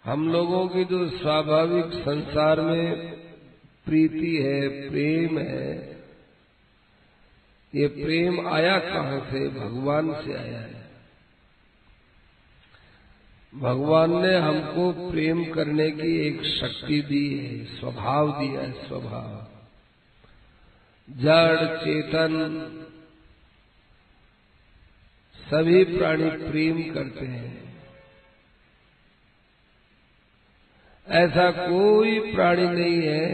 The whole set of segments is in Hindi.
हम लोगों की जो स्वाभाविक संसार में प्रीति है, प्रेम है, ये प्रेम आया कहाँ से? भगवान से आया है। भगवान ने हमको प्रेम करने की एक शक्ति दी है, स्वभाव दिया है। स्वभाव जड़ चेतन सभी प्राणी प्रेम करते हैं। ऐसा कोई प्राणी नहीं है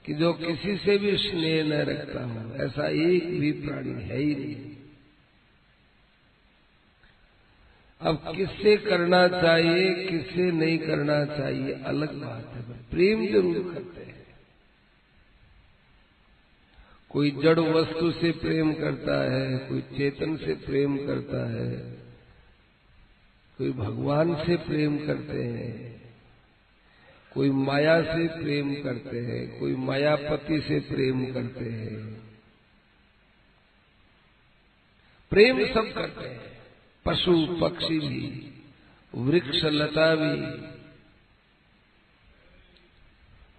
कि जो किसी से भी स्नेह न रखता हो, ऐसा एक भी प्राणी है ही नहीं। अब किससे करना चाहिए, किससे नहीं करना चाहिए अलग बात है, प्रेम जरूर करते हैं। कोई जड़ वस्तु से प्रेम करता है, कोई चेतन से प्रेम करता है, कोई भगवान से प्रेम करते हैं, कोई माया से प्रेम करते हैं, कोई मायापति से प्रेम करते हैं। प्रेम सब करते हैं, पशु पक्षी भी, वृक्ष लता भी।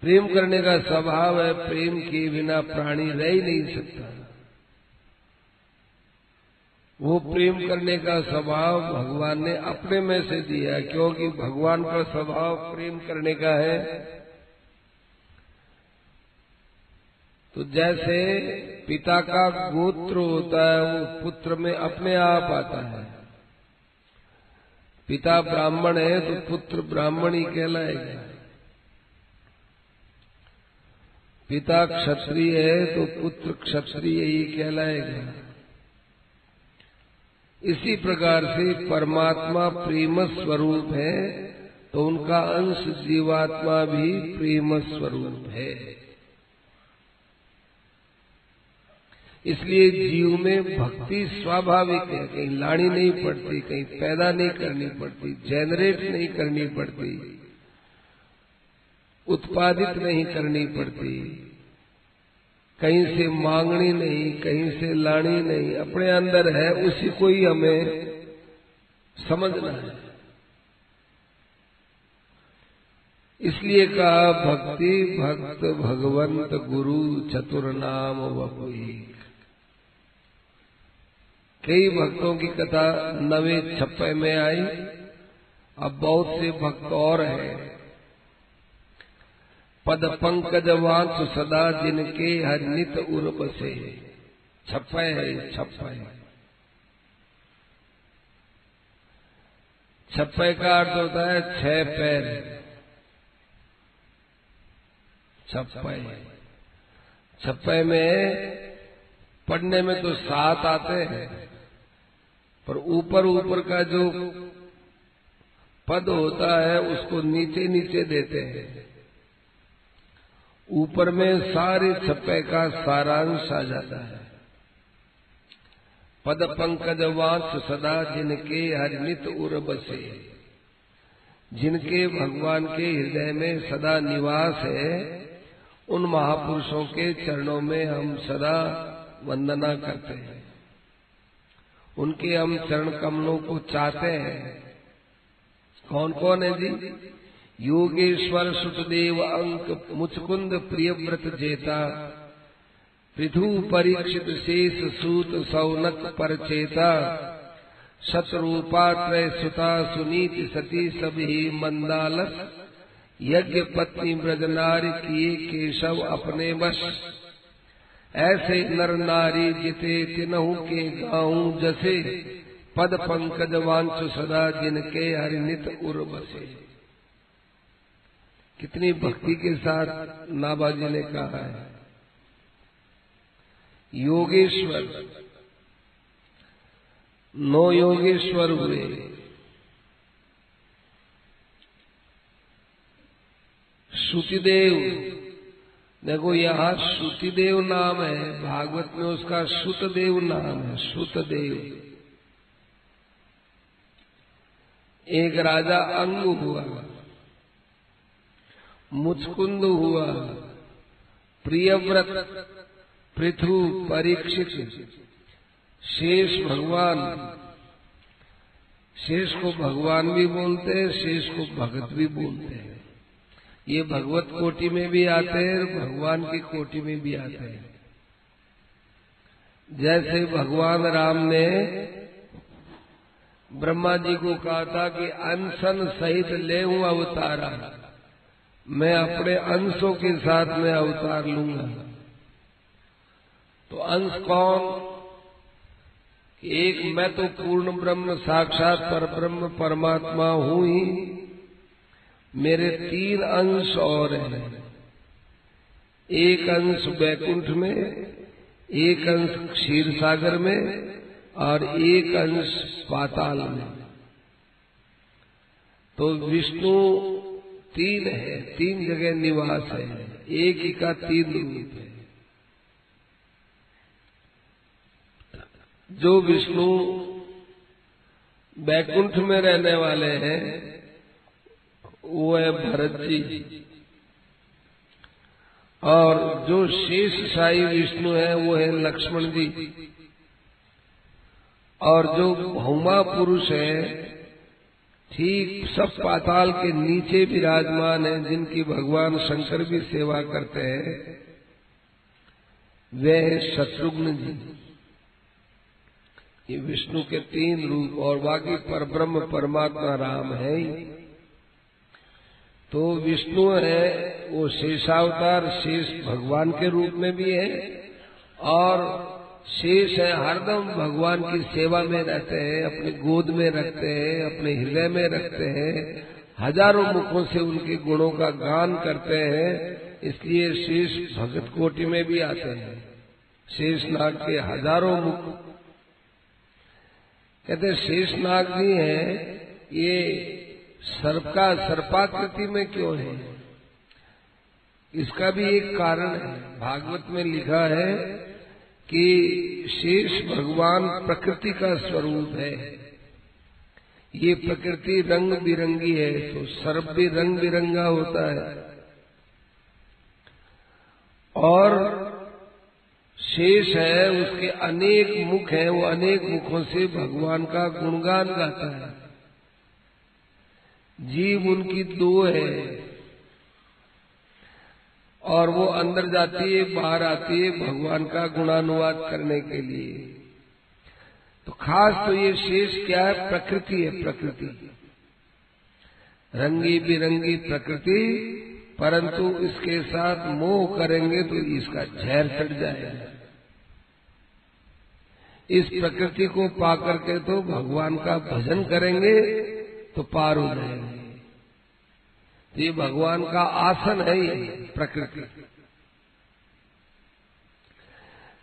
प्रेम करने का स्वभाव है, प्रेम के बिना प्राणी रह ही नहीं सकता। वो प्रेम करने का स्वभाव भगवान ने अपने में से दिया, क्योंकि भगवान का स्वभाव प्रेम करने का है। तो जैसे पिता का गोत्र होता है, वो पुत्र में अपने आप आता है। पिता ब्राह्मण है तो पुत्र ब्राह्मण ही कहलाएगा। पिता क्षत्रिय है तो पुत्र क्षत्रिय ही कहलाएगा। इसी प्रकार से परमात्मा प्रेम स्वरूप है, तो उनका अंश जीवात्मा भी प्रेम स्वरूप है। इसलिए जीव में भक्ति स्वाभाविक है, कहीं लानी नहीं पड़ती, कहीं पैदा नहीं करनी पड़ती, जनरेट नहीं करनी पड़ती, उत्पादित नहीं करनी पड़ती, कहीं से मांगनी नहीं, कहीं से लानी नहीं, अपने अंदर है, उसी को ही हमें समझना है। इसलिए कहा भक्ति भक्त भगवंत गुरु चतुर नाम वपुई। कई भक्तों की कथा 9वें में आई, अब बहुत से भक्त और हैं। पद पंकज वांछ सदा जिनके हर नित उर बसे। 56 है, 56। 56 का अर्थ होता है 6 पैर। 56 में पढ़ने में तो 7 आते हैं, पर ऊपर ऊपर का जो पद होता है उसको नीचे नीचे देते हैं। ऊपर में सारे 56 का सारांश आ जाता है। पद पंकज वांछ सदा जिनके हर नित उर बसे। जिनके भगवान के हृदय में सदा निवास है, उन महापुरुषों के चरणों में हम सदा वंदना करते हैं। उनके हम चरण कमलों को चाहते हैं। कौन कौन है जी? योगेश्वर सुतदेव अंक मुचकुंद प्रियव्रत जेता। पृथु परीक्षित शेष सूत सौनक परचेता। शतरूपात्रय सुता सुनीति सती सभी मंदालस। यज्ञ पत्नी ब्रजनारी किए केशव अपने वश। ऐसे नर नारी जिते तिनहु के गाऊं जसे। पद पंकज वांछ सदा जिनके हरि नित उर बसे। कितनी भक्ति के साथ नाबाजी ने कहा है। योगेश्वर 9 योगेश्वर हुए। श्रुतिदेव, देखो यहाँ श्रुतिदेव नाम है, भागवत में उसका श्रुतदेव नाम है। श्रुतदेव एक राजा अंग हुआ, मुचकुंद हुआ, प्रियव्रत, पृथु, परीक्षित, शेष भगवान, शेष को भगवान भी बोलते हैं, शेष को भगत भी बोलते हैं। ये भगवत कोटि में भी आते हैं, भगवान की कोटि में भी आते हैं। जैसे भगवान राम ने ब्रह्मा जी को कहा था कि अनशन सहित लेऊं अवतारा, मैं अपने अंशों के साथ में अवतार लूंगा। तो अंश कौन? एक मैं तो पूर्ण ब्रह्म साक्षात परब्रह्म परमात्मा हूं ही, मेरे 3 अंश और हैं। एक अंश वैकुंठ में, एक अंश क्षीर सागर में और एक अंश पाताल में। तो विष्णु 3 है, 3 जगह निवास है, एक ही का 3 रूप है। जो विष्णु वैकुंठ में रहने वाले हैं वो है भरत जी, और जो शेष शाही विष्णु है वो है लक्ष्मण जी, और जो भौमा पुरुष है ठीक सब पाताल के नीचे विराजमान है, जिनकी भगवान शंकर भी सेवा करते हैं, वे है शत्रुघ्न जी। ये विष्णु के 3 रूप, और बाकी परब्रह्म परमात्मा राम है ही। तो विष्णु है वो शेषावतार, शेष भगवान के रूप में भी है, और शेष है हरदम भगवान की सेवा में रहते हैं, अपने गोद में रखते हैं, अपने हृदय में रखते हैं, हजारों मुखों से उनके गुणों का गान करते हैं। इसलिए शेष भगत कोटि में भी आते हैं। शेषनाग के हजारों मुख। कहते शेषनाग जी हैं, ये सर्प का सर्पाकृति में क्यों है? इसका भी एक कारण है। भागवत में लिखा है कि शेष भगवान प्रकृति का स्वरूप है। ये प्रकृति रंग बिरंगी है, तो सर्प भी रंग बिरंगा होता है। और शेष है, उसके अनेक मुख हैं, वो अनेक मुखों से भगवान का गुणगान गाता है। जीव उनकी 2 है, और वो अंदर जाती है बाहर आती है भगवान का गुणानुवाद करने के लिए। तो खास तो ये शेष क्या है? प्रकृति है। प्रकृति रंगी बिरंगी प्रकृति, परंतु इसके साथ मोह करेंगे तो इसका झेर चढ़ जाएगा। इस प्रकृति को पाकर के तो भगवान का भजन करेंगे तो पार हो जाएंगे। तो ये भगवान का आसन है ये प्रकृति।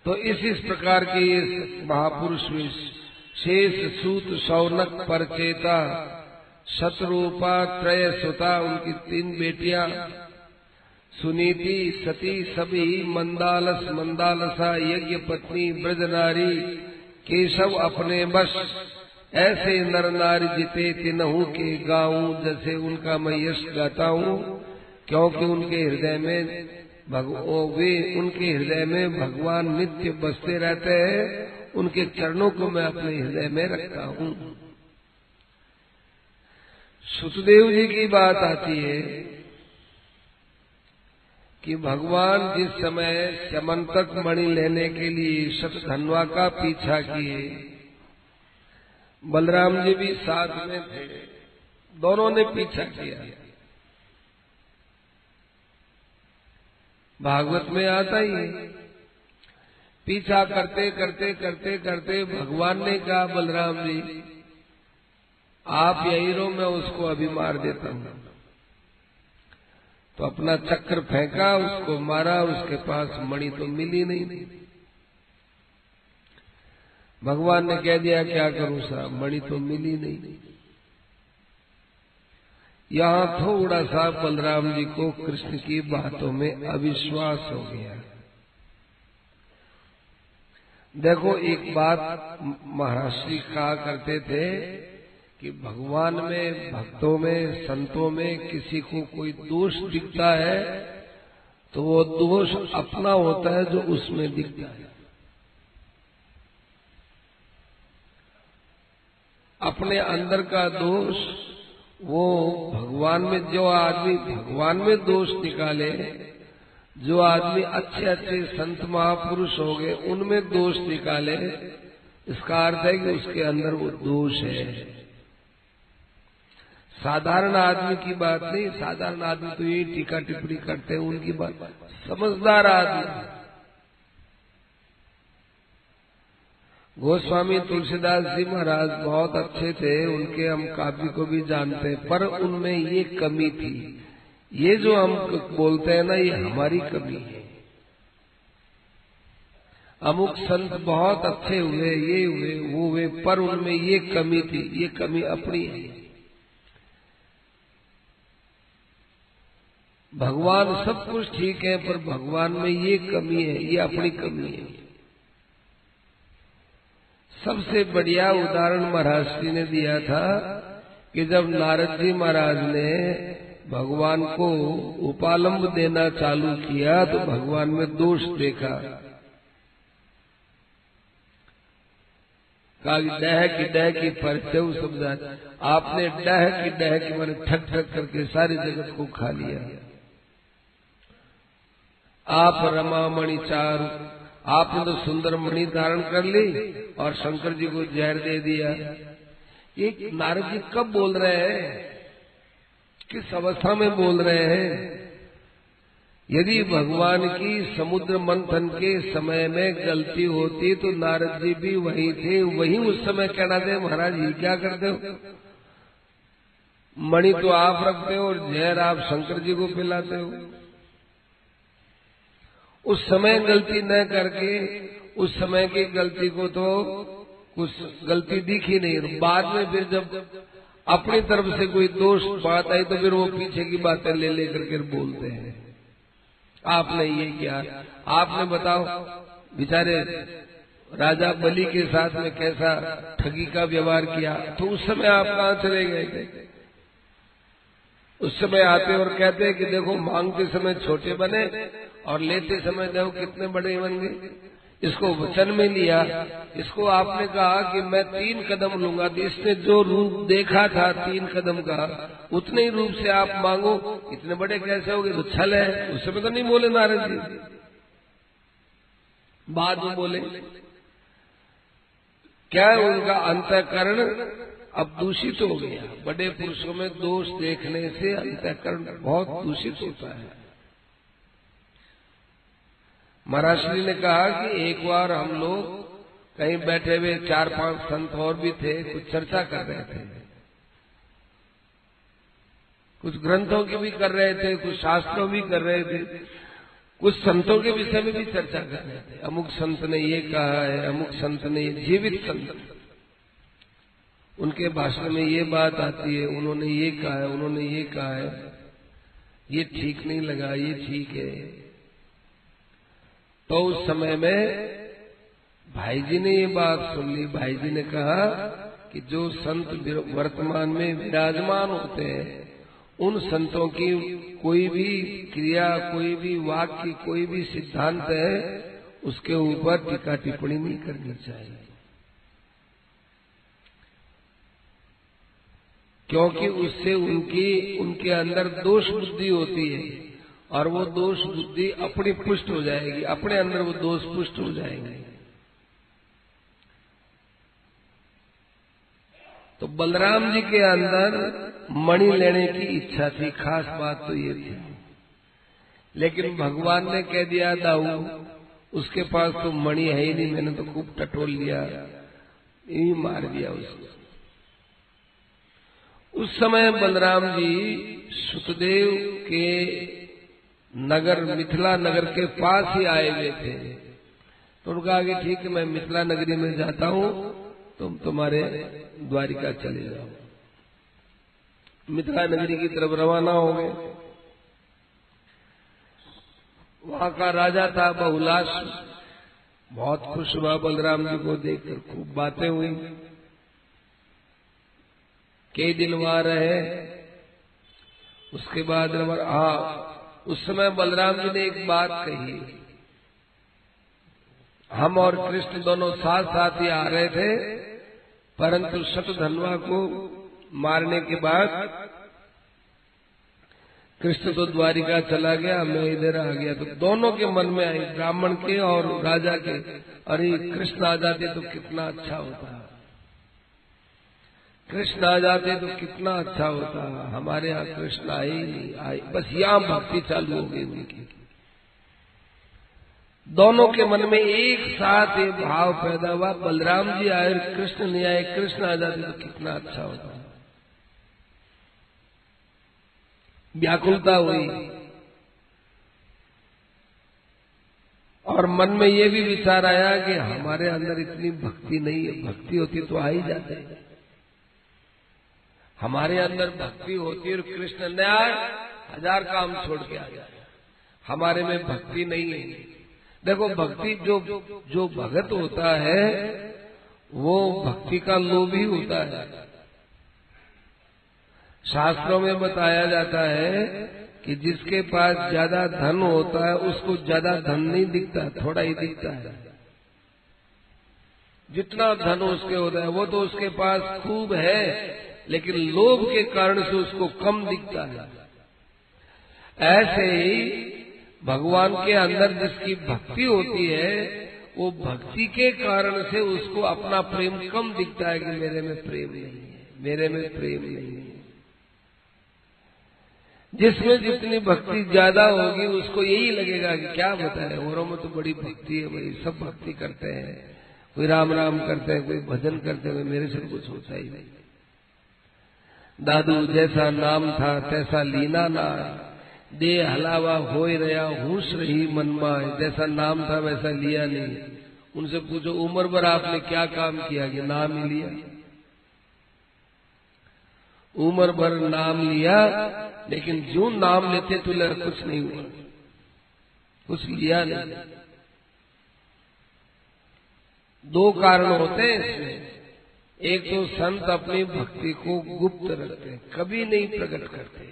तो इस प्रकार के ये महापुरुष में शेष सूत शौनक परचेता शतरूपा त्रय सुता, उनकी 3 बेटियां सुनीति सती सभी, मंदालस मंदालसा यज्ञ पत्नी ब्रजनारी, केशव अपने बश, ऐसे नर नारी जिते तिनहु के गाऊं, जैसे उनका मैं यश गाता हूँ। क्योंकि उनके हृदय में भगवान नित्य बसते रहते हैं, उनके चरणों को मैं अपने हृदय में रखता हूँ। सुतदेव जी की बात आती है कि भगवान जिस समय समंतक मणि लेने के लिए शतधन्वा का पीछा किए, बलराम जी भी साथ में थे, दोनों ने पीछा किया। भागवत में आता ही है। पीछा करते करते करते करते भगवान ने कहा, बलराम जी आप यही रहो, मैं उसको अभी मार देता हूँ। तो अपना चक्र फेंका, उसको मारा, उसके पास मणि तो मिली नहीं। भगवान ने कह दिया क्या करूं साहब, मणि तो मिली नहीं। यहाँ थोड़ा सा बलराम जी को कृष्ण की बातों में अविश्वास हो गया। देखो एक बात महर्षि कहा करते थे कि भगवान में, भक्तों में, संतों में किसी को कोई दोष दिखता है तो वो दोष अपना होता है जो उसमें दिखता है। अपने अंदर का दोष, वो भगवान में, जो आदमी भगवान में दोष निकाले, जो आदमी अच्छे अच्छे संत महापुरुष हो गए उनमें दोष निकाले, इसका अर्थ है कि उसके अंदर वो दोष है। साधारण आदमी की बात नहीं, साधारण आदमी तो यही टीका टिप्पणी करते हैं, उनकी बात समझदार आदमी। गोस्वामी तुलसीदास जी महाराज बहुत अच्छे थे, उनके हम काव्य को भी जानते हैं, पर उनमें ये कमी थी। ये जो हम बोलते हैं ना, ये हमारी कमी है। अमुक संत बहुत अच्छे हुए, ये हुए, वो हुए, पर उनमें ये कमी थी, ये कमी अपनी है। भगवान सब कुछ ठीक है, पर भगवान में ये कमी है, ये अपनी कमी है। सबसे बढ़िया उदाहरण महाराज जी ने दिया था कि जब नारद जी महाराज ने भगवान को उपालंब देना चालू किया तो भगवान में दोष देखा। कहा डह की परिचय समझा, आपने डह की मैंने ठक ठक करके सारी जगत को खा लिया। आप रमा मणि चारु, आपने तो सुंदर मणि धारण कर ली और शंकर जी को जहर दे दिया। ये नारद जी कब बोल रहे हैं, किस अवस्था में बोल रहे हैं? यदि भगवान की समुद्र मंथन के समय में गलती होती तो नारद जी भी वही थे, वही उस समय कहना थे महाराज ये क्या करते हो, मणि तो आप रखते हो और जहर आप शंकर जी को पिलाते हो। उस समय गलती न करके, उस समय की गलती को तो कुछ गलती दिखी नहीं, बाद में फिर जब अपनी तरफ से कोई दोष बात आई तो फिर वो पीछे की बातें ले लेकर के बोलते हैं आपने ये किया, आपने बताओ बेचारे राजा बलि के साथ में कैसा ठगी का व्यवहार किया, तो उस समय आप कहाँ चले गए थे? उस समय आते और कहते कि देखो मांगते समय छोटे बने और लेते समय देखो कितने बड़े बन गए। इसको वचन में लिया, इसको आपने कहा कि मैं 3 कदम लूंगा, तो इसने जो रूप देखा था 3 कदम का, उतने ही रूप से आप मांगो, इतने बड़े कैसे हो गए? तो छल है। उस समय तो नहीं बोले नारद जी, बाद में बोले। क्या उनका अंतःकरण अब दूषित हो गया। बड़े पुरुषों में दोष देखने से अंतःकरण बहुत दूषित होता है। महाराज श्री ने कहा कि एक बार हम लोग कहीं बैठे हुए 4-5 संत और भी थे, कुछ चर्चा कर रहे थे, कुछ ग्रंथों की भी कर रहे थे, कुछ शास्त्रों भी कर रहे थे, कुछ संतों के विषय में भी चर्चा कर रहे थे। अमुक संत ने ये कहा है, अमुक संत ने, जीवित संत, उनके भाषण में ये बात आती है, उन्होंने ये कहा है, उन्होंने ये कहा है, ये ठीक नहीं लगा, ये ठीक है। तो उस समय में भाई जी ने ये बात सुन ली। भाई जी ने कहा कि जो संत वर्तमान में विराजमान होते हैं, उन संतों की कोई भी क्रिया, कोई भी वाक्य, कोई भी सिद्धांत है, उसके ऊपर टीका टिप्पणी नहीं करनी चाहिए, क्योंकि उससे उनके अंदर दोष बुद्धि होती है और वो दोष बुद्धि अपनी पुष्ट हो जाएगी, अपने अंदर वो दोष पुष्ट हो जाएंगे। तो बलराम जी के अंदर मणि लेने की इच्छा थी, खास बात तो ये थी, लेकिन भगवान ने कह दिया दाऊ उसके पास तो मणि है ही नहीं, मैंने तो खूब टटोल लिया, यही मार दिया उसको। उस समय बलराम जी सुतदेव के नगर, मिथिला नगर के पास ही आए हुए थे। तो उन्होंने कहा कि ठीक है, मैं मिथिला नगरी में जाता हूँ, तुम तुम्हारे द्वारिका चले जाओ। मिथिला नगरी की तरफ रवाना हो गए। वहां का राजा था बहुलाश, बहुत खुश हुआ बलराम जी को देखकर, खूब बातें हुई, कई दिन वहां रहे। उसके बाद उस समय बलराम जी ने एक बात कही, हम और कृष्ण दोनों साथ साथ ही आ रहे थे, परंतु शतधन्वा को मारने के बाद कृष्ण तो द्वारिका चला गया, मैं इधर आ गया। तो दोनों के मन में आई, ब्राह्मण के और राजा के, अरे कृष्ण आ जाते तो कितना अच्छा होता, कृष्ण आ जाते तो कितना अच्छा होता। हमारे यहाँ कृष्ण आए ही नहीं, आए बस यहाँ भक्ति चालू हो गई उनकी। दोनों के मन में एक साथ ये भाव पैदा हुआ, बलराम जी आए कृष्ण नहीं आए, कृष्ण आ जाते तो कितना अच्छा होता। व्याकुलता हुई और मन में ये भी विचार आया कि हमारे अंदर इतनी भक्ति नहीं है, भक्ति होती तो आ ही जाते। हमारे अंदर भक्ति होती और कृष्ण ने हजार काम छोड़ के आ जाए, हमारे में भक्ति नहीं है। देखो भक्ति जो भगत होता है वो भक्ति का लोभी होता है। शास्त्रों में बताया जाता है कि जिसके पास ज्यादा धन होता है उसको ज्यादा धन नहीं दिखता, थोड़ा ही दिखता है। जितना धन उसके होता है वो तो उसके पास खूब है, लेकिन लोभ के कारण से उसको कम दिखता है। ऐसे ही भगवान के अंदर जिसकी भक्ति होती है वो भक्ति के कारण से उसको अपना प्रेम कम दिखता है कि मेरे में प्रेम नहीं है, मेरे में प्रेम नहीं है। जिसमें जितनी भक्ति ज्यादा होगी उसको यही लगेगा कि क्या बताए, औरों में तो बड़ी भक्ति है भाई, सब भक्ति करते हैं, कोई राम राम करते हैं, कोई भजन करते हैं, मेरे से कुछ होता ही नहीं। दादू जैसा नाम था तैसा लीना ना, दे हलावा होय रहा होश रही मन माए, जैसा नाम था वैसा लिया नहीं। उनसे पूछो उम्र भर आपने क्या काम किया कि नाम ही लिया। उम्र भर नाम लिया लेकिन जो नाम लेते तो कुछ नहीं हुआ, कुछ लिया नहीं। दो कारण होते हैं इसमें, एक तो संत अपनी भक्ति को गुप्त रखते हैं, कभी नहीं प्रकट करते।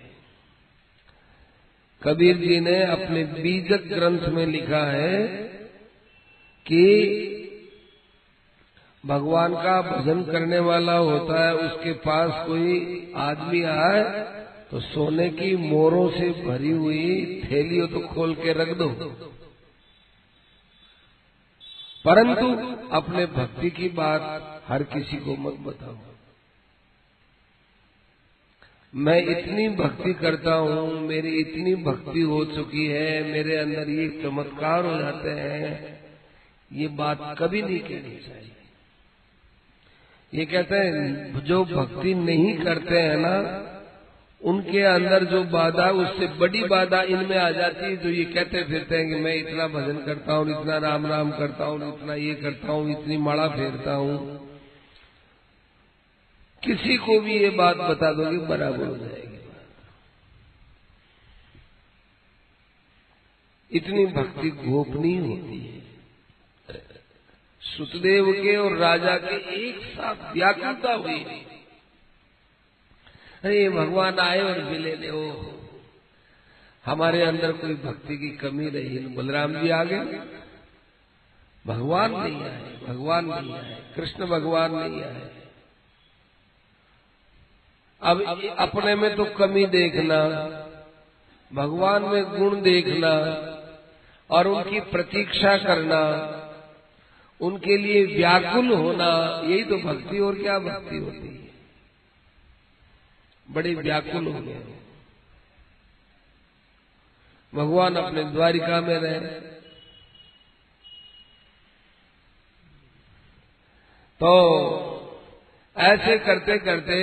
कबीर जी ने अपने बीजक ग्रंथ में लिखा है कि भगवान का भजन करने वाला होता है, उसके पास कोई आदमी आए तो सोने की मोरों से भरी हुई थैली हो तो खोल के रख दो, परंतु अपने भक्ति की बात हर किसी को मत बताओ। मैं इतनी भक्ति करता हूँ, मेरी इतनी भक्ति हो चुकी है, मेरे अंदर ये चमत्कार हो जाते हैं, ये बात कभी नहीं कहनी चाहिए। ये कहते हैं जो भक्ति नहीं करते हैं ना, उनके अंदर जो बाधा उससे बड़ी बाधा इनमें आ जाती है। जो ये कहते फिरते हैं कि मैं इतना भजन करता हूँ, इतना राम राम करता हूँ, इतना ये करता हूँ, इतनी माला फेरता हूँ, किसी को भी ये बात बता दोगे बराबर हो जाएगी। इतनी भक्ति गोपनीय होती है। सुतदेव के और राजा के एक साथ व्याकुलता हुई, अरे भगवान आए और मिले ने, ओ हमारे अंदर कोई भक्ति की कमी रही। बलराम जी आ गए, भगवान नहीं आए, भगवान नहीं आए, कृष्ण भगवान नहीं आए। अब अपने में तो कमी देखना, भगवान में गुण देखना और उनकी प्रतीक्षा करना, उनके लिए व्याकुल होना, यही तो भक्ति। और क्या भक्ति होती है? बड़े व्याकुल हो गए। भगवान अपने द्वारिका में रहे, तो ऐसे करते करते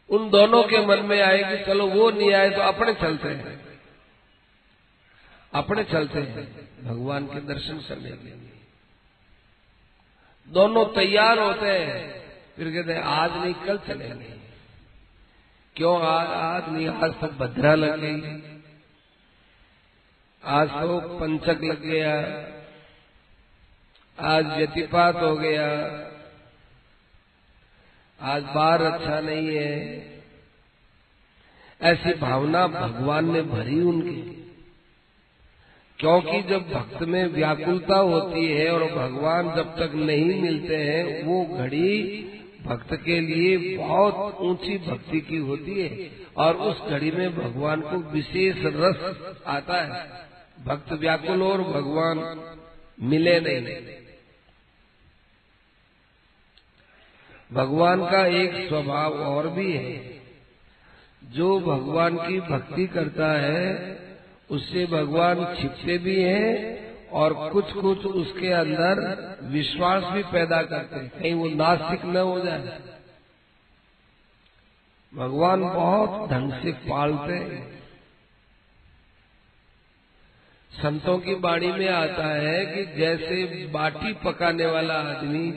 उन दोनों के मन में आए कि चलो वो नहीं आए तो अपने चलते हैं, अपने चलते हैं भगवान के दर्शन करने के लिए। दोनों तैयार होते हैं, फिर कहते हैं आज नहीं कल चलेंगे। क्यों आज नहीं? आज तो भद्रा लग गई, आज तो पंचक लग गया, आज व्यतिपात हो गया, आज बार अच्छा नहीं है। ऐसी भावना भगवान ने भरी उनकी। क्योंकि जब भक्त में व्याकुलता होती है और भगवान जब तक नहीं मिलते हैं, वो घड़ी भक्त के लिए बहुत ऊंची भक्ति की होती है और उस घड़ी में भगवान को विशेष रस आता है। भक्त व्याकुल और भगवान मिले नहीं। भगवान का एक स्वभाव और भी है, जो भगवान की भक्ति करता है उससे भगवान छिपते भी हैं और कुछ कुछ उसके अंदर विश्वास भी पैदा करते हैं, कहीं वो नास्तिक न हो जाए। भगवान बहुत ढंग से पालते हैं। संतों की वाणी में आता है कि जैसे बाटी पकाने वाला आदमी,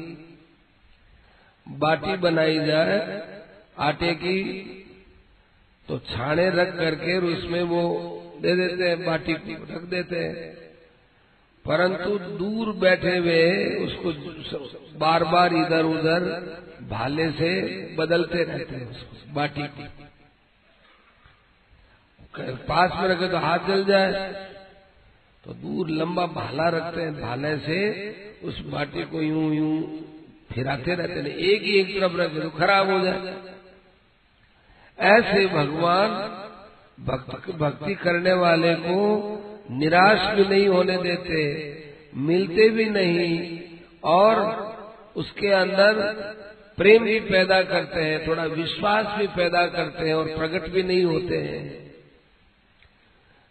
बाटी बनाई जाए आटे की तो छाने रख करके उसमें वो दे देते हैं, बाटी को रख देते हैं, परंतु दूर बैठे हुए उसको बार बार इधर उधर भाले से बदलते रहते हैं उसको, बाटी को। पास में रखे तो हाथ जल जाए, तो दूर लंबा भाला रखते हैं, भाले से उस बाटी को यूं यूं फिराते रहते हैं, एक ही एक तरफ रखे तो खराब हो जाए। ऐसे भगवान भक्ति करने वाले को निराश भी नहीं होने देते, मिलते भी नहीं और उसके अंदर प्रेम भी पैदा करते हैं, थोड़ा विश्वास भी पैदा करते हैं और प्रकट भी नहीं होते हैं।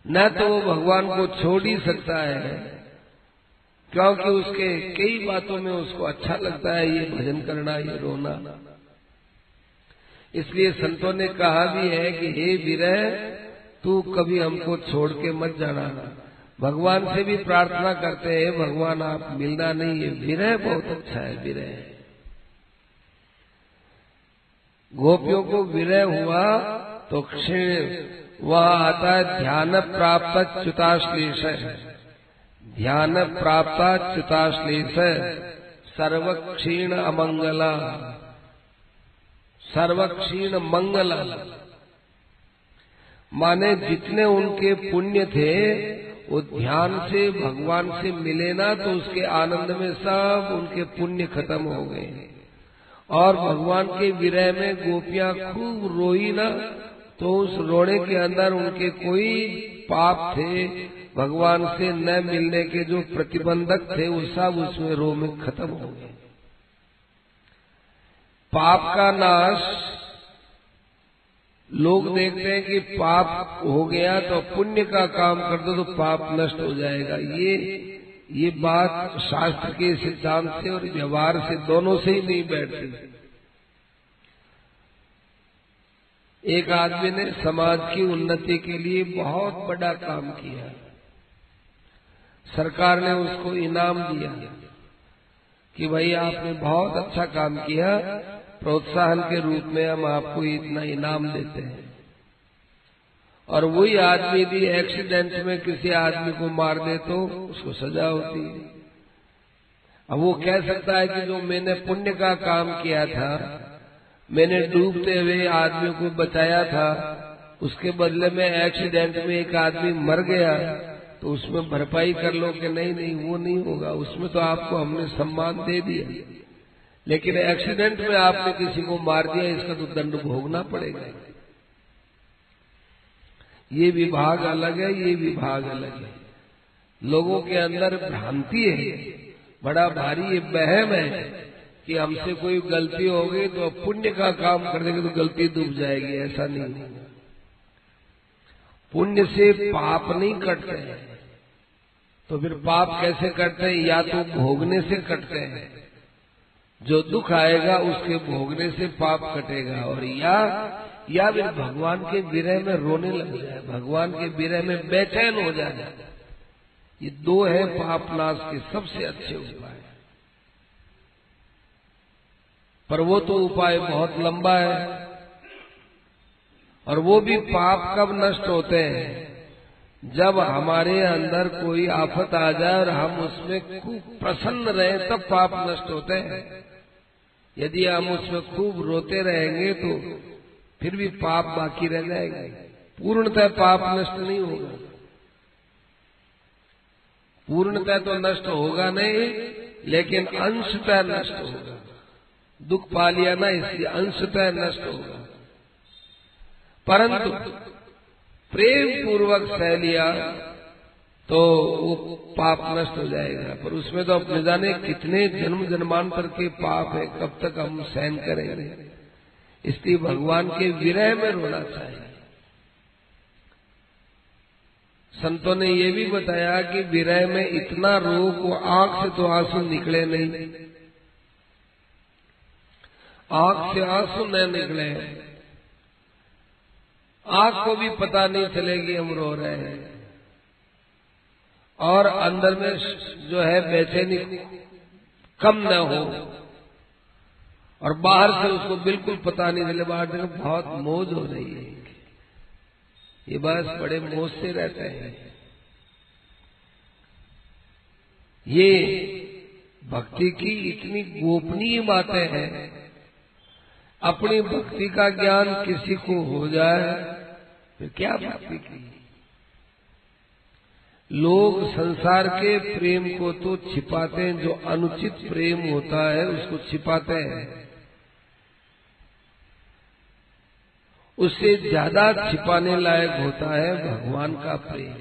न तो वो भगवान को छोड़ ही सकता है, क्योंकि उसके कई बातों में उसको अच्छा लगता है, ये भजन करना, ये रोना। इसलिए संतों ने कहा भी है कि हे विरह, तू कभी हमको छोड़ के मत जाना। भगवान से भी प्रार्थना करते हैं, भगवान आप मिलना नहीं है। विरह बहुत अच्छा है, विरह। गोपियों को विरह हुआ तो क्षीण, वहां आता है ध्यान प्राप्त च्युताश्लेष, ध्यान प्राप्त च्युताश्लेष, सर्वक्षीण अमंगला, सर्वक्षीण मंगला। माने जितने उनके पुण्य थे वो ध्यान से भगवान से मिले ना, तो उसके आनंद में सब उनके पुण्य खत्म हो गए। और भगवान के विरह में गोपियां खूब रोई ना, तो उस रोने के अंदर उनके कोई पाप थे, भगवान से न मिलने के जो प्रतिबंधक थे, वो सब उसमें रो में खत्म हो गए। पाप का नाश, लोग देखते हैं कि पाप हो गया तो पुण्य का काम कर दो तो पाप नष्ट हो जाएगा। ये बात शास्त्र के सिद्धांत से और व्यवहार से दोनों से ही नहीं बैठती। एक आदमी ने समाज की उन्नति के लिए बहुत बड़ा काम किया, सरकार ने उसको इनाम दिया कि भाई आपने बहुत अच्छा काम किया, प्रोत्साहन के रूप में हम आपको इतना इनाम देते हैं। और वही आदमी भी एक्सीडेंट में किसी आदमी को मार दे तो उसको सजा होती है। अब वो कह सकता है कि जो मैंने पुण्य का काम किया था, मैंने डूबते हुए आदमी को बचाया था, उसके बदले में एक्सीडेंट में एक आदमी मर गया, तो उसमें भरपाई कर लो कि नहीं नहीं वो नहीं होगा, उसमें तो आपको हमने सम्मान दे दिया, लेकिन एक्सीडेंट में आपने किसी को मार दिया, इसका तो दंड भोगना पड़ेगा। ये विभाग अलग है, ये विभाग अलग है। लोगों के अंदर भ्रांति है, बड़ा भारी ये वहम है कि हमसे कोई गलती हो गई तो पुण्य का काम कर देंगे तो गलती डूब जाएगी। ऐसा नहीं, पुण्य से पाप नहीं कटते हैं। तो फिर पाप कैसे कटते हैं? या तो भोगने से कटते हैं, जो दुख आएगा उसके भोगने से पाप कटेगा, और या फिर भगवान के विरह में रोने लग जाए, भगवान के विरह में बेचैन हो जाए। ये दो है पाप नाश के सबसे अच्छे उपाय। पर वो तो उपाय बहुत लंबा है, और वो भी पाप कब नष्ट होते हैं? जब हमारे अंदर कोई आफत आ जाए और हम उसमें खूब प्रसन्न रहे, तब पाप नष्ट होते हैं। यदि हम उसमें खूब रोते रहेंगे तो फिर भी पाप बाकी रह जाएंगे, पूर्णतः पाप नष्ट नहीं होगा। पूर्णतः तो नष्ट होगा नहीं, लेकिन अंशतः नष्ट होगा। दुख पा लिया ना, इसलिए अंशतः नष्ट होगा। परंतु प्रेम पूर्वक सह लिया तो वो पाप नष्ट हो जाएगा। पर उसमें तो अपने जाने कितने जन्म जन्मांतर के पाप है, कब तक हम सहन करेंगे। इसलिए भगवान के विरह में रोना चाहिए। संतों ने ये भी बताया कि विरह में इतना रो को आंख से तो आंसू निकले नहीं, आंख से आंसू न निकले, आंख को भी पता नहीं चलेगी हम रो रहे हैं, और अंदर में जो है बेचैनी कम न हो, और बाहर से उसको बिल्कुल पता नहीं चले। बाहर से बहुत मौज हो रही है, ये बस बड़े मौज से रहते हैं। ये भक्ति की इतनी गोपनीय बातें हैं। अपनी भक्ति का ज्ञान किसी को हो जाए फिर क्या भक्ति की। लोग संसार के प्रेम को तो छिपाते हैं, जो अनुचित प्रेम होता है उसको छिपाते हैं। उससे ज्यादा छिपाने लायक होता है भगवान का प्रेम।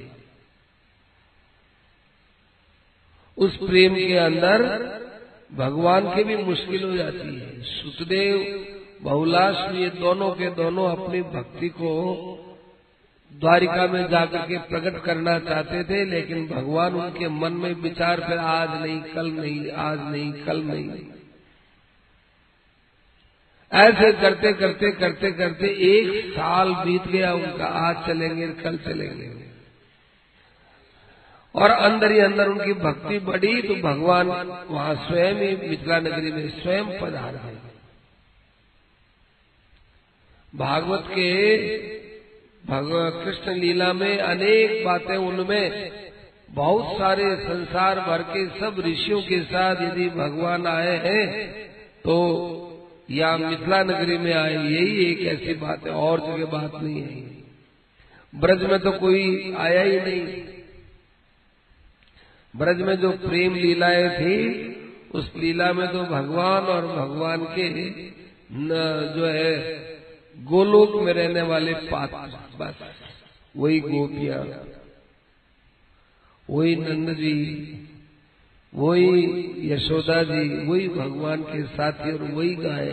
उस प्रेम के अंदर भगवान की भी मुश्किल हो जाती है। सुतदेव बहुलाश ये दोनों के दोनों अपनी भक्ति को द्वारिका में जाकर के प्रकट करना चाहते थे, लेकिन भगवान उनके मन में विचार फिर आज नहीं कल नहीं, आज नहीं कल नहीं, ऐसे करते करते करते करते 1 साल बीत गया उनका। आज चलेंगे कल चलेंगे, और अंदर ही अंदर उनकी भक्ति बढ़ी तो भगवान वहां स्वयं ही मिथिला नगरी में स्वयं पधारे। भागवत के कृष्ण लीला में अनेक बातें, उनमें बहुत सारे संसार भर के सब ऋषियों के साथ यदि भगवान आए हैं तो या मिथिला नगरी में आए, यही एक ऐसी बात है, और जगह बात नहीं है। ब्रज में तो कोई आया ही नहीं। ब्रज में जो प्रेम लीलाएं थी, उस लीला में तो भगवान और भगवान के जो है गोलोक में रहने वाले पात्र, बस वही गोपियां, वही नंद जी, वही यशोदा जी, वही भगवान के साथी और वही गाय,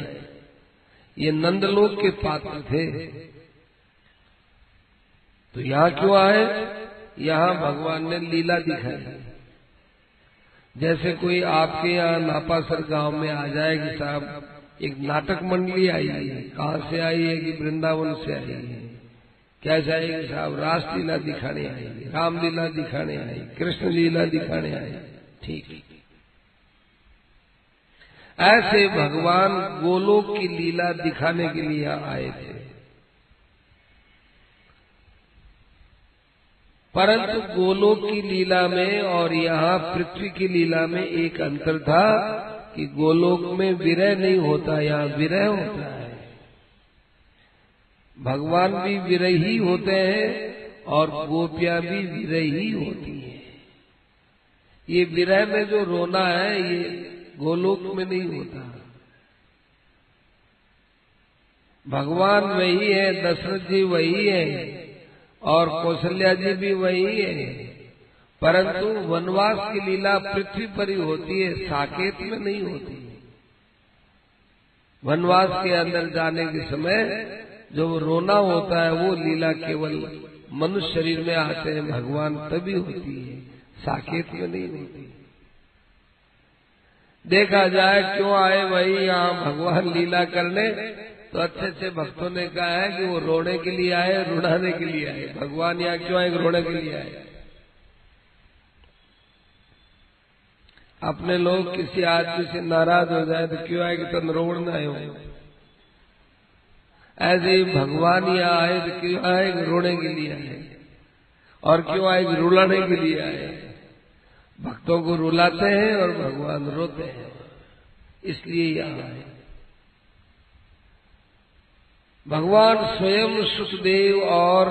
ये नंदलोक के पात्र थे। तो यहाँ क्यों आए? यहाँ भगवान ने लीला दिखाई। जैसे कोई आपके यहाँ नापासर गांव में आ जाएगी, साहब एक नाटक मंडली आई है, कहाँ से आई है कि वृंदावन से आई है, कैसे आएगी साहब? रासलीला दिखाने आई, रामलीला दिखाने आई, कृष्ण लीला दिखाने आई। ठीक, ऐसे भगवान गोलोक की लीला दिखाने के लिए आए थे। परंतु गोलोक की लीला में और यहाँ पृथ्वी की लीला में एक अंतर था कि गोलोक में विरह नहीं होता, यहाँ विरह होता है। भगवान भी विरही होते हैं और गोपियां भी विरही होती हैं। ये विरह में जो रोना है ये गोलोक में नहीं होता। भगवान वही है, दशरथ जी वही है और कौशल्या जी भी वही है, परंतु वनवास की लीला पृथ्वी पर ही होती है, साकेत में नहीं होती। वनवास के अंदर जाने के समय जो रोना होता है वो लीला केवल मनुष्य शरीर में आते हैं भगवान तभी होती है, साकेत में नहीं होती। देखा जाए क्यों आए वही यहाँ भगवान लीला करने, तो अच्छे अच्छे भक्तों ने कहा है कि वो रोने के लिए आए, रुलाने के लिए आए। भगवान यहाँ क्यों आए? रोने के लिए आए। अपने लोग किसी आदमी से नाराज हो जाए तो क्यों आए कि तुम रोना आए हो। ऐसे ही भगवान यहाँ आए तो क्यों आए? रोने के लिए आए। और क्यों आए? रुलाने के लिए आए। भक्तों को रुलाते हैं और भगवान रोते हैं, इसलिए यहाँ आए। भगवान स्वयं सुखदेव और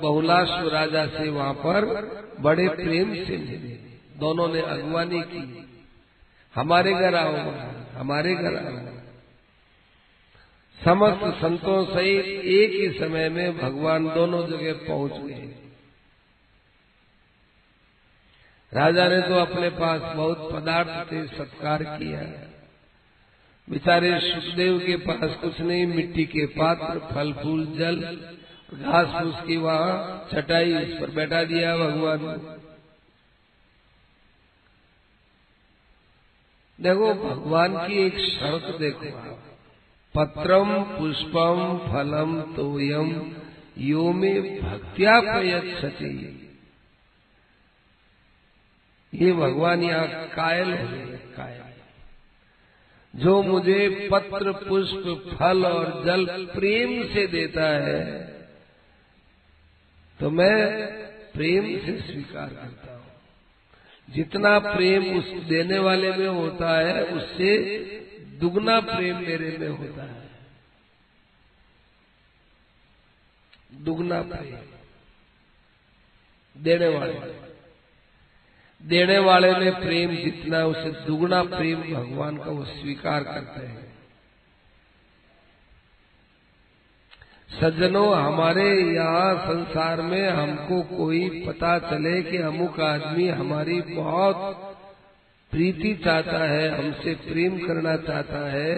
बहुलाश्व राजा से वहां पर बड़े प्रेम से मिले। दोनों ने अगवानी की, हमारे घर आओ, हमारे घर आओ। समस्त संतों सहित एक ही समय में भगवान दोनों जगह पहुंच गए। राजा ने तो अपने पास बहुत पदार्थ से सत्कार किया। बेचारे सुखदेव के पास कुछ नहीं, मिट्टी के पात्र, फल फूल, जल, घास फूस की वहां चटाई, उस पर बैठा दिया भगवान ने। देखो भगवान की एक शर्त देखो, पत्रम पुष्पम फलम तोयम यो में भक्त्या प्रयच्छति। ये भगवान यहाँ कायल हो गए, कायल। जो मुझे पत्र पुष्प फल और जल प्रेम से देता है तो मैं प्रेम से स्वीकार करता हूँ। जितना प्रेम उस देने वाले में होता है उससे दुगना प्रेम मेरे में होता है, दुगना प्रेम। देने वाले में प्रेम जितना, उसे दुगना प्रेम भगवान का वो स्वीकार करते हैं। सज्जनों, हमारे यहाँ संसार में हमको कोई पता चले कि अमुक आदमी हमारी बहुत प्रीति चाहता है, हमसे प्रेम करना चाहता है,